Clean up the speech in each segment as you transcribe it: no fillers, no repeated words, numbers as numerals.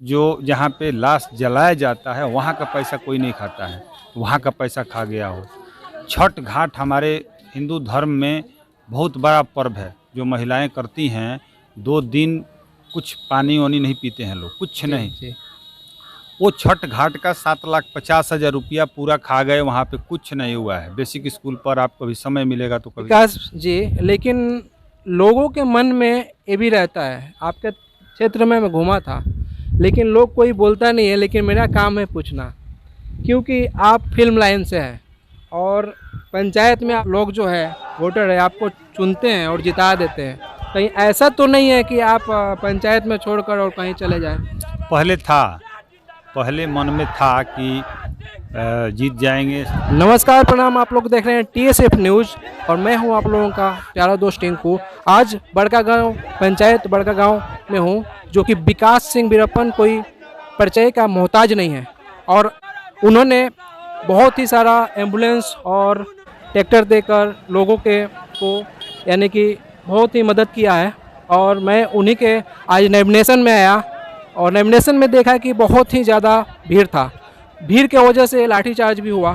जो जहाँ पे लाश जलाया जाता है वहाँ का पैसा कोई नहीं खाता है, वहाँ का पैसा खा गया हो। छठ घाट हमारे हिंदू धर्म में बहुत बड़ा पर्व है, जो महिलाएं करती हैं। 2 दिन कुछ पानी वानी नहीं पीते हैं लोग, कुछ जी नहीं। जी। वो छठ घाट का 7,50,000 रुपया पूरा खा गए, वहाँ पे कुछ नहीं हुआ है। बेसिक स्कूल पर आप कभी समय मिलेगा तो कभी। विकास जी, लेकिन लोगों के मन में ये भी रहता है, आपके क्षेत्र में मैं घूमा था, लेकिन लोग कोई बोलता नहीं है, लेकिन मेरा काम है पूछना, क्योंकि आप फिल्म लाइन से हैं और पंचायत में आप लोग जो है वोटर है आपको चुनते हैं और जिता देते हैं। कहीं ऐसा तो नहीं है कि आप पंचायत में छोड़कर और कहीं चले जाएं? पहले था, पहले मन में था कि जीत जाएंगे। नमस्कार, प्रणाम। आप लोग देख रहे हैं TSF न्यूज़ और मैं हूं आप लोगों का प्यारा दोस्त टिंकू। आज बड़कागांव पंचायत बड़कागांव में हूं, जो कि विकास सिंह वीरप्पन कोई परिचय का मोहताज नहीं है और उन्होंने बहुत ही सारा एम्बुलेंस और ट्रैक्टर देकर लोगों के को यानी कि बहुत ही मदद किया है। और मैं उन्हीं के आज नॉमिनेशन में आया और नॉमिनेशन में देखा कि बहुत ही ज़्यादा भीड़ था। भीड़ के वजह से लाठीचार्ज भी हुआ,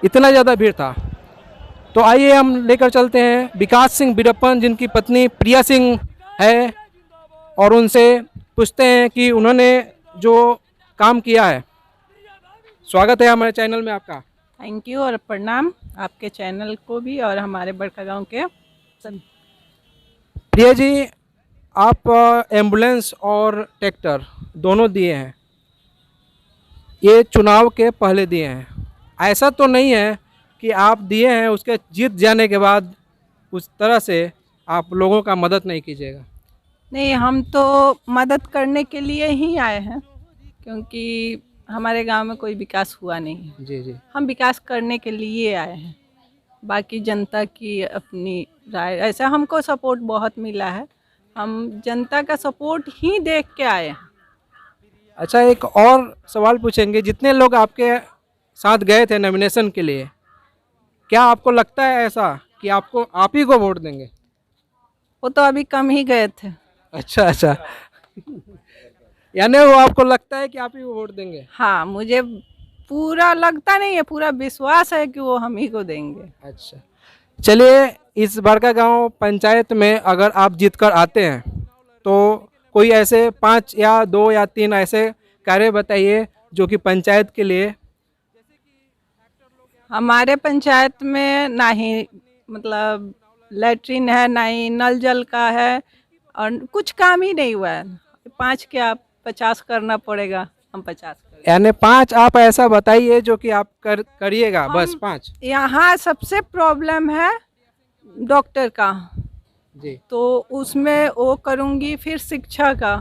इतना ज़्यादा भीड़ था। तो आइए हम लेकर चलते हैं विकास सिंह वीरप्पन, जिनकी पत्नी प्रिया सिंह है, और उनसे पूछते हैं कि उन्होंने जो काम किया है। स्वागत है हमारे चैनल में आपका। थैंक यू और प्रणाम आपके चैनल को भी और हमारे बड़कागांव के सब। प्रिया जी, आप एम्बुलेंस और ट्रैक्टर दोनों दिए हैं, ये चुनाव के पहले दिए हैं। ऐसा तो नहीं है कि आप दिए हैं उसके जीत जाने के बाद उस तरह से आप लोगों का मदद नहीं कीजिएगा? नहीं, हम तो मदद करने के लिए ही आए हैं, क्योंकि हमारे गांव में कोई विकास हुआ नहीं है। जी जी। हम विकास करने के लिए आए हैं, बाकी जनता की अपनी राय। ऐसा हमको सपोर्ट बहुत मिला है, हम जनता का सपोर्ट ही देख के आए हैं। अच्छा, एक और सवाल पूछेंगे, जितने लोग आपके साथ गए थे नॉमिनेशन के लिए, क्या आपको लगता है ऐसा कि आपको आप ही को वोट देंगे? वो तो अभी कम ही गए थे। अच्छा अच्छा। यानी वो आपको लगता है कि आप ही को वोट देंगे? हाँ, मुझे पूरा लगता नहीं है, पूरा विश्वास है कि वो हम ही को देंगे। अच्छा, चलिए, इस बड़कागांव पंचायत में अगर आप जीत कर आते हैं तो कोई ऐसे 5 या 2 या 3 ऐसे कार्य बताइए जो कि पंचायत के लिए। हमारे पंचायत में ना ही मतलब लैट्रिन है, ना ही नल जल का है, और कुछ काम ही नहीं हुआ है। 5 क्या 50 करना पड़ेगा, हम 50 करेंगे। यानी 5 आप ऐसा बताइए जो कि आप करिएगा, बस 5। यहाँ सबसे प्रॉब्लम है डॉक्टर का, जी तो उसमें वो करूँगी, फिर शिक्षा का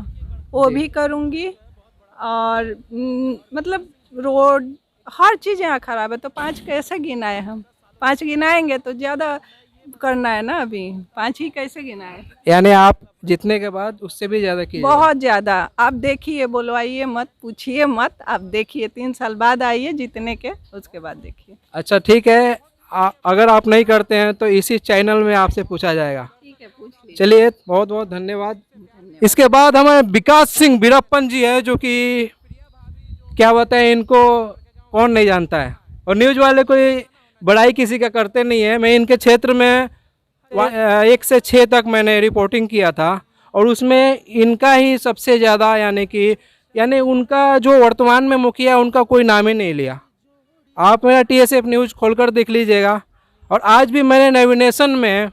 वो जी। भी करूँगी, और मतलब रोड हर चीज़ यहाँ खराब है। तो 5 कैसे गिनाए हम? 5 गिनाएंगे तो ज़्यादा करना है ना, अभी 5 ही कैसे गिनाए? यानी आप जीतने के बाद उससे भी ज़्यादा कीजिएगा? बहुत ज़्यादा। आप देखिए, बुलवाइए मत, पूछिए मत, आप देखिए 3 साल बाद आइए जीतने के, उसके बाद देखिए। अच्छा ठीक है, अगर आप नहीं करते हैं तो इसी चैनल में आपसे पूछा जाएगा। ठीक है, पूछ लीजिए। चलिए, बहुत बहुत धन्यवाद। इसके बाद हमें विकास सिंह वीरप्पन जी है, जो कि क्या बताएं, इनको कौन नहीं जानता है, और न्यूज़ वाले कोई बड़ाई किसी का करते नहीं है। मैं इनके क्षेत्र में 1 से 6 तक मैंने रिपोर्टिंग किया था, और उसमें इनका ही सबसे ज़्यादा यानी उनका जो वर्तमान में मुखिया है, उनका कोई नाम ही नहीं लिया। आप मेरा TSF न्यूज़ खोलकर देख लीजिएगा। और आज भी मैंने नॉमिनेशन में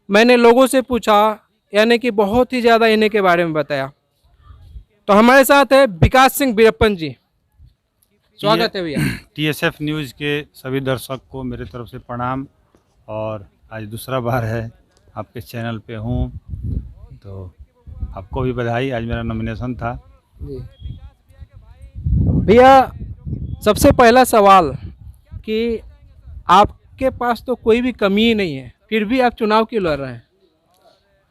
मैंने लोगों से पूछा, यानी कि बहुत ही ज़्यादा इन्हीं के बारे में बताया। तो हमारे साथ है विकास सिंह वीरप्पन जी। स्वागत है भैया। TSF न्यूज़ के सभी दर्शक को मेरे तरफ से प्रणाम, और आज दूसरा बार है आपके चैनल पे हूँ, तो आपको भी बधाई। आज मेरा नॉमिनेशन था। जी भैया, सबसे पहला सवाल कि आपके पास तो कोई भी कमी ही नहीं है, फिर भी आप चुनाव क्यों लड़ रहे हैं?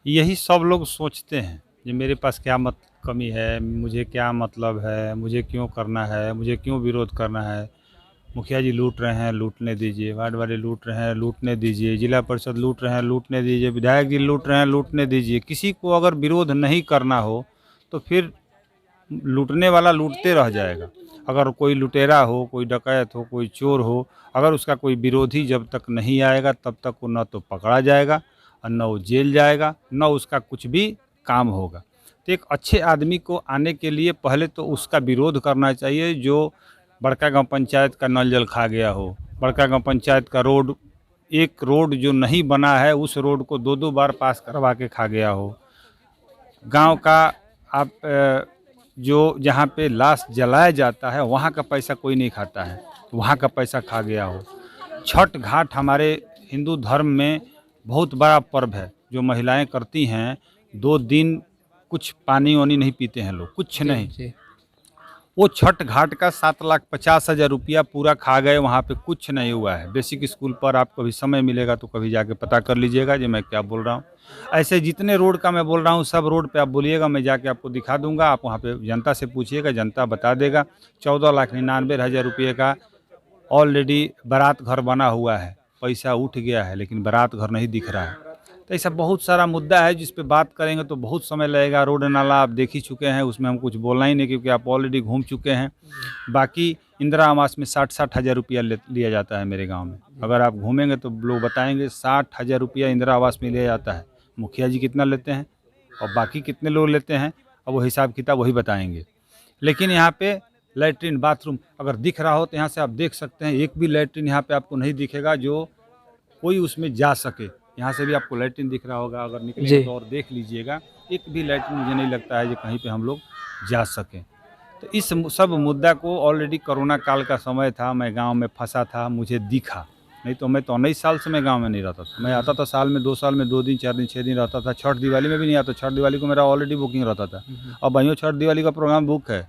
यही सब लोग सोचते हैं कि मेरे पास क्या कमी है, मुझे क्या मतलब है, मुझे क्यों करना है, मुझे क्यों विरोध करना है। मुखिया जी लूट रहे हैं, लूटने दीजिए। वार्ड वाले लूट रहे हैं, लूटने दीजिए। जिला परिषद लूट रहे हैं, लूटने दीजिए। विधायक जी लूट रहे हैं, लूटने दीजिए। किसी को अगर विरोध नहीं करना हो तो फिर लूटने वाला लूटते रह जाएगा। अगर कोई लुटेरा हो, कोई डकैत हो, कोई चोर हो, अगर उसका कोई विरोधी जब तक नहीं आएगा तब तक वो न तो पकड़ा जाएगा और न वो जेल जाएगा, न उसका कुछ भी काम होगा। तो एक अच्छे आदमी को आने के लिए पहले तो उसका विरोध करना चाहिए। जो बड़का गांव पंचायत का नल जल खा गया हो, बड़का गांव पंचायत का रोड, एक रोड जो नहीं बना है उस रोड को 2-2 बार पास करवा के खा गया हो, गांव का आप जो जहाँ पे लाश जलाया जाता है वहाँ का पैसा कोई नहीं खाता है, वहाँ का पैसा खा गया हो। छठ घाट हमारे हिंदू धर्म में बहुत बड़ा पर्व है जो महिलाएं करती हैं। 2 दिन कुछ पानी वानी नहीं पीते हैं लोग, कुछ नहीं। जी। वो छठ घाट का 7,50,000 रुपया पूरा खा गए, वहाँ पे कुछ नहीं हुआ है। बेसिक स्कूल पर आपको कभी समय मिलेगा तो कभी जाके पता कर लीजिएगा जो मैं क्या बोल रहा हूँ। ऐसे जितने रोड का मैं बोल रहा हूँ सब रोड पे आप बोलिएगा, मैं जाके आपको दिखा दूंगा। आप वहाँ पे जनता से पूछिएगा, जनता बता देगा। 14,99,000 रुपये का ऑलरेडी बारात घर बना हुआ है, पैसा उठ गया है लेकिन बारात घर नहीं दिख रहा है। तो ऐसा बहुत सारा मुद्दा है जिस पे बात करेंगे तो बहुत समय लगेगा। रोड नाला आप देख ही चुके हैं, उसमें हम कुछ बोलना ही नहीं क्योंकि आप ऑलरेडी घूम चुके हैं। बाकी इंदिरा आवास में 60,000 रुपया लिया जाता है मेरे गांव में। अगर आप घूमेंगे तो लोग बताएंगे 60,000 रुपया इंदिरा आवास में लिया जाता है। मुखिया जी कितना लेते हैं और बाकी कितने लोग लेते हैं, और वो हिसाब किताब वही बताएंगे। लेकिन यहाँ पे लैट्रिन बाथरूम अगर दिख रहा हो तो यहाँ से आप देख सकते हैं, एक भी लैट्रिन यहाँ पे आपको नहीं दिखेगा जो कोई उसमें जा सके। यहाँ से भी आपको लैट्रिन दिख रहा होगा, अगर निकलेंगे तो और देख लीजिएगा, एक भी लैट्रिन मुझे नहीं लगता है जो कहीं पे हम लोग जा सकें। तो इस सब मुद्दा को ऑलरेडी कोरोना काल का समय था, मैं गांव में फंसा था, मुझे दिखा। नहीं तो मैं तो 19 साल से मैं गांव में नहीं रहता था। मैं आता था साल में 2 साल में 2 दिन 4 दिन 6 दिन रहता था। छठ दिवाली में भी नहीं आता, छठ दिवाली को मेरा ऑलरेडी बुकिंग रहता था। अब वहीं छठ दिवाली का प्रोग्राम बुक है,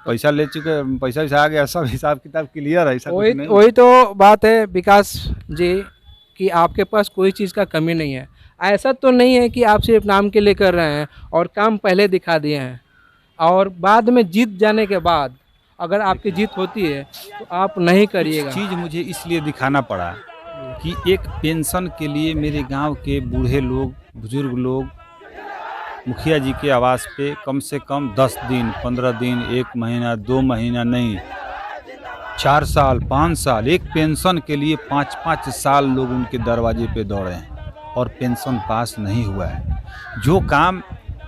पैसा ले चुके, पैसा वैसा आ गया, सब हिसाब किताब क्लियर है। ऐसा कुछ नहीं। वही तो बात है विकास जी कि आपके पास कोई चीज़ का कमी नहीं है। ऐसा तो नहीं है कि आप सिर्फ नाम के लिए कर रहे हैं और काम पहले दिखा दिए हैं और बाद में जीत जाने के बाद अगर आपकी जीत होती है तो आप नहीं करिएगा। चीज़ मुझे इसलिए दिखाना पड़ा कि एक पेंशन के लिए मेरे गांव के बूढ़े लोग, बुजुर्ग लोग मुखिया जी के आवास पे कम से कम 10 दिन, 15 दिन, 1 महीना, 2 महीना नहीं, 4 साल, 5 साल, एक पेंशन के लिए 5-5 साल लोग उनके दरवाजे पे दौड़े हैं और पेंशन पास नहीं हुआ है। जो काम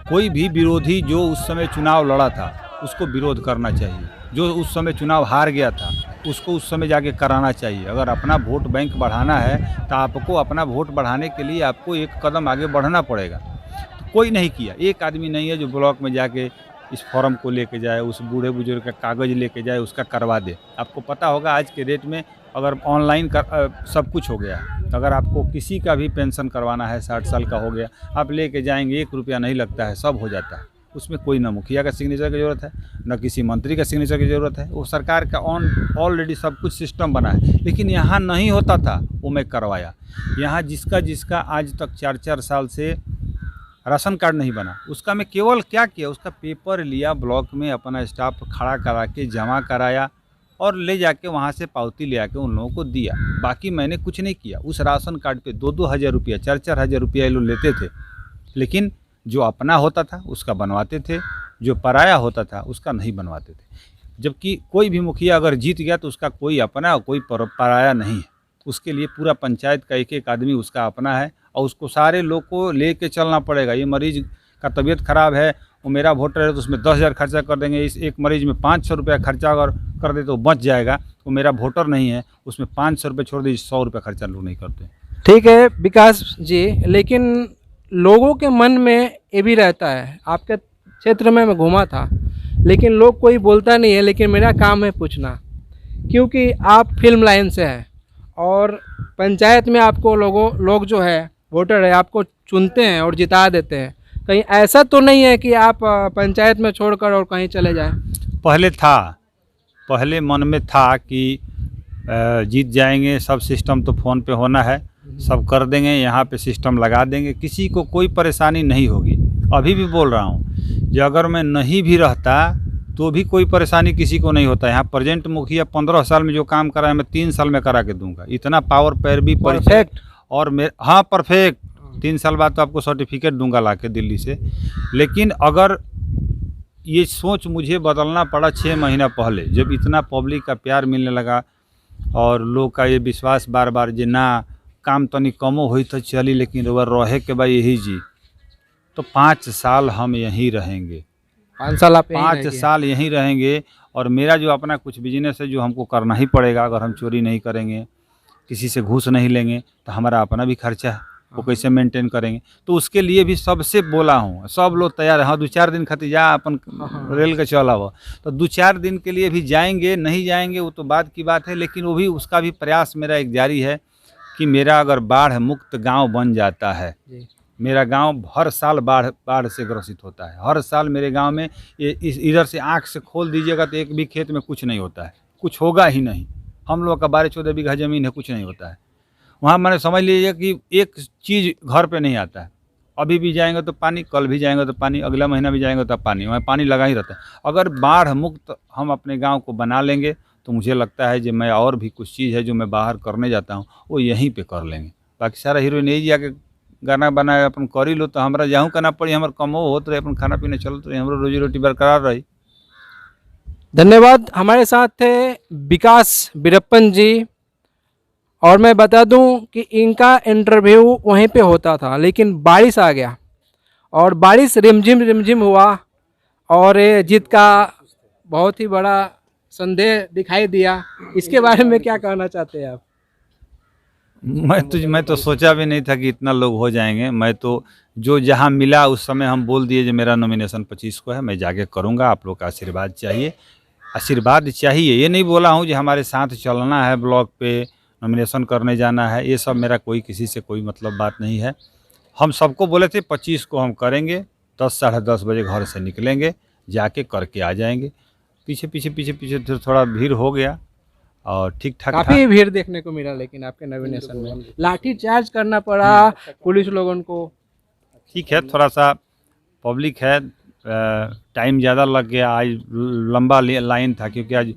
कोई भी विरोधी जो उस समय चुनाव लड़ा था उसको विरोध करना चाहिए, जो उस समय चुनाव हार गया था उसको उस समय जाके कराना चाहिए। अगर अपना वोट बैंक बढ़ाना है तो आपको अपना वोट बढ़ाने के लिए आपको एक कदम आगे बढ़ना पड़ेगा। तो कोई नहीं किया, एक आदमी नहीं है जो ब्लॉक में जाके इस फॉर्म को लेके जाए, उस बूढ़े बुजुर्ग का कागज़ लेके जाए, उसका करवा दे। आपको पता होगा आज के डेट में अगर ऑनलाइन सब कुछ हो गया है, तो अगर आपको किसी का भी पेंशन करवाना है, 60 साल का हो गया, आप लेके जाएंगे, 1 रुपया नहीं लगता है, सब हो जाता है। उसमें कोई ना मुखिया का सिग्नेचर की ज़रूरत है, न किसी मंत्री का सिग्नेचर की ज़रूरत है। वो सरकार का ऑलरेडी सब कुछ सिस्टम बना है। लेकिन यहाँ नहीं होता था, वो मैं करवाया। यहाँ जिसका आज तक 4-4 साल से राशन कार्ड नहीं बना, उसका मैं केवल क्या किया, उसका पेपर लिया, ब्लॉक में अपना स्टाफ खड़ा करा के जमा कराया और ले जाके वहाँ से पावती ले आके उन लोगों को दिया। बाकी मैंने कुछ नहीं किया। उस राशन कार्ड पे 2-2 हज़ार रुपया, 4-4 हज़ार रुपया ये लोग लेते थे, लेकिन जो अपना होता था उसका बनवाते थे, जो पराया होता था उसका नहीं बनवाते थे। जबकि कोई भी मुखिया अगर जीत गया तो उसका कोई अपना और कोई पराया नहीं है। उसके लिए पूरा पंचायत का एक आदमी उसका अपना है और उसको सारे लोग को लेके चलना पड़ेगा। ये मरीज का तबीयत खराब है, वो मेरा वोटर है तो उसमें 10,000 खर्चा कर देंगे। इस एक मरीज में 500 रुपया खर्चा अगर कर दे तो बच जाएगा। वो मेरा वोटर नहीं है, उसमें 500 रुपये छोड़ दीजिए, 100 रुपये खर्चा लोग नहीं करते। ठीक है विकास जी, लेकिन लोगों के मन में ये भी रहता है। आपके क्षेत्र में मैं घूमा था, लेकिन लोग कोई बोलता नहीं है, लेकिन मेरा काम है पूछना, क्योंकि आप फिल्म लाइन से हैं और पंचायत में आपको लोग जो है वोटर है आपको चुनते हैं और जिता देते हैं। कहीं ऐसा तो नहीं है कि आप पंचायत में छोड़कर और कहीं चले जाएं? पहले मन में था कि जीत जाएंगे, सब सिस्टम तो फ़ोन पे होना है, सब कर देंगे, यहाँ पे सिस्टम लगा देंगे, किसी को कोई परेशानी नहीं होगी। अभी भी बोल रहा हूँ, जो अगर मैं नहीं भी रहता तो भी कोई परेशानी किसी को नहीं होता। यहाँ प्रेजेंट मुखिया 15 साल में जो काम करा है मैं 3 साल में करा के दूंगा। इतना पावर पैर भी परफेक्ट और हाँ परफेक्ट। 3 साल बाद तो आपको सर्टिफिकेट दूंगा ला के दिल्ली से। लेकिन अगर ये सोच मुझे बदलना पड़ा 6 महीना पहले, जब इतना पब्लिक का प्यार मिलने लगा और लोग का ये विश्वास बार बार जे ना काम तनी कमो हुई तो चली लेकिन रउआ रहे के बा यही जी, तो 5 साल हम यहीं रहेंगे। 5 साल आप यहीं 5 रहेंगे। साल यहीं रहेंगे और मेरा जो अपना कुछ बिजनेस है जो हमको करना ही पड़ेगा, अगर हम चोरी नहीं करेंगे, किसी से घूस नहीं लेंगे तो हमारा अपना भी खर्चा है, वो कैसे मेंटेन करेंगे। तो उसके लिए भी सबसे बोला हूँ, सब लोग तैयार है, हाँ 2-4 दिन खातिर जा अपन रेल के चल आवा, तो 2-4 दिन के लिए भी जाएंगे, नहीं जाएंगे वो तो बाद की बात है, लेकिन वो भी उसका भी प्रयास मेरा एक जारी है कि मेरा अगर बाढ़ मुक्त गांव बन जाता है, जी। मेरा गांव हर साल बाढ़ से ग्रसित होता है, हर साल मेरे गांव में इधर से आंख से खोल दीजिएगा तो एक भी खेत में कुछ नहीं होता है, कुछ होगा ही नहीं। हम लोग का 12-14 बीघा ज़मीन है, कुछ नहीं होता है वहाँ। मैंने समझ लीजिए कि एक चीज़ घर पे नहीं आता है, अभी भी जाएंगे तो पानी, कल भी जाएंगे तो पानी, अगला महीना भी जाएंगे तो पानी, वहाँ पानी लगा ही रहता है। अगर बाढ़ मुक्त हम अपने गाँव को बना लेंगे तो मुझे लगता है कि मैं और भी कुछ चीज़ है जो मैं बाहर करने जाता हूँ वो यहीं पर कर लेंगे। बाकी सारा हीरोइन यही जाके गाना बनाए अपन करी लो तो हमारा जाऊँ करना पड़ी, हमारे कमो होत रहे, अपन खाना पीना चलत रहे, हमारा रोजी रोटी बरकरार रही। धन्यवाद। हमारे साथ थे विकास वीरप्पन जी, और मैं बता दूं कि इनका इंटरव्यू वहीं पे होता था लेकिन बारिश आ गया और बारिश रिमझिम रिमझिम हुआ और ये जीत का बहुत ही बड़ा संदेह दिखाई दिया। इसके बारे में क्या कहना चाहते हैं आप? मैं तो सोचा भी नहीं था कि इतना लोग हो जाएंगे। मैं तो जो जहाँ मिला उस समय हम बोल दिए जो मेरा नॉमिनेशन 25 को है, मैं जाके करूँगा, आप लोग का आशीर्वाद चाहिए, आशीर्वाद चाहिए। ये नहीं बोला हूँ कि हमारे साथ चलना है, ब्लॉक पे नॉमिनेशन करने जाना है, ये सब मेरा कोई किसी से कोई मतलब बात नहीं है। हम सबको बोले थे 25 को हम करेंगे, 10 साढ़े 10 बजे घर से निकलेंगे, जाके करके आ जाएंगे। पीछे थोड़ा भीड़ हो गया और ठीक ठाक था। काफी भीड़ देखने को मिला लेकिन आपके नॉमिनेशन में लाठी चार्ज करना पड़ा पुलिस लोगों को। ठीक है, थोड़ा सा पब्लिक है, टाइम ज़्यादा लग गया, आज लंबा लाइन था क्योंकि आज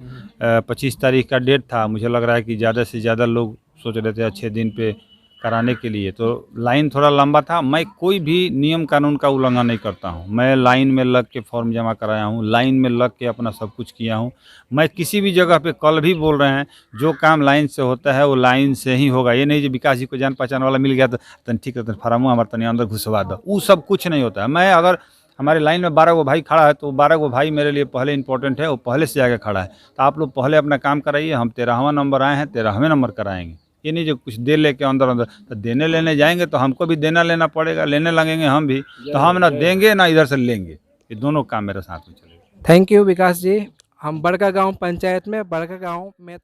25 तारीख का डेट था। मुझे लग रहा है कि ज़्यादा से ज़्यादा लोग सोच रहे थे अच्छे दिन पे कराने के लिए, तो लाइन थोड़ा लंबा था। मैं कोई भी नियम कानून का उल्लंघन नहीं करता हूं, मैं लाइन में लग के फॉर्म जमा कराया हूं, लाइन में लग के अपना सब कुछ किया हूं। मैं किसी भी जगह पे, कल भी बोल रहे हैं, जो काम लाइन से होता है वो लाइन से ही होगा। ये नहीं जो विकास जी को जान पहचान वाला मिल गया तो तन ठीक है, फार्मो हमारे तनी अंदर घुसवा दो, वो सब कुछ नहीं होता है। मैं अगर हमारे लाइन में 12 गो भाई खड़ा है तो 12 गो भाई मेरे लिए पहले इंपॉर्टेंट है, वो पहले से जाके खड़ा है। तो आप लोग पहले अपना काम कराइए, हम 13वां नंबर आए हैं, 13वें नंबर कराएंगे। ये नहीं जो कुछ दे लेके अंदर तो देने लेने जाएंगे तो हमको भी देना लेना पड़ेगा, लेने लगेंगे हम भी, तो हम ना देंगे ना इधर से लेंगे, ये दोनों काम मेरे साथ में चलेगा। थैंक यू विकास जी। हम बड़का गांव पंचायत में, बड़का गांव में